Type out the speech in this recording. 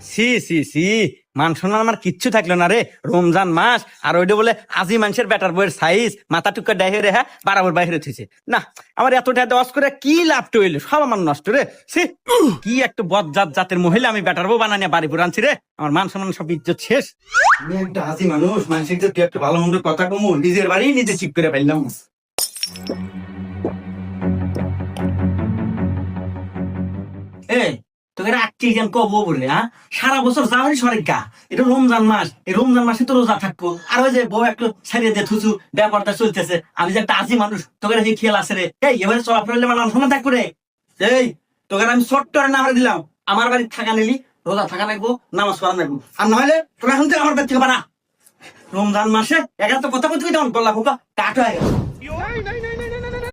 C C C, মান সম্মান আমার কিচ্ছু থাকলো না রে। রমজান মাস আর ওইটা বলে আজি মানুষের বেটার বইয়ের সাইজ মাথা টুকা ডাই হয়ে রেহা বারাবর বাইরে থইছে। না, আমার এত টাকা দশ করে কি লাভটা হইলো, সব আমার নষ্ট রে। সি, কি একটা বদজাত জাতের মহিলা আমি বেটার বউ বানানিয়া বাড়ি পুরানছি রে। আমার মান সম্মান সব ইজ্জত শেষ। আমি একটা হাসি মানুষ, মানুষের যে তুই একটা ভালো মন্দ কথা কমু, নিজের বাড়ি নিজে ঠিক করে পাইলাম। এই তোকে আটকে যেন কব বলে, হ্যাঁ? সারা বছর যাওয়ারই সরেকা, এটা রমজান মাস, এই রমজান মাসে তো রোজা থাকবো। আর ওই যে বউ একটু ছাড়িয়ে দিয়ে থুচু ব্যাপারটা চলতেছে, আমি যে একটা আজি মানুষ, তোকে যে খেয়াল আছে রে। এই এবারে চলাফেরা হলে আমার সময় থাকবো রে। এই তোকে আমি ছোট্ট নামে দিলাম, আমার বাড়ি থাকা নিলি, রোজা থাকা লাগবো, নামাজ পড়া লাগবো। আর নইলে তোরা এখন থেকে আমার বাড়ি থেকে বানা। রমজান মাসে এগারো তো কথা বলতে তখন গল্লা ফোকা কাঠ হয়ে গেল।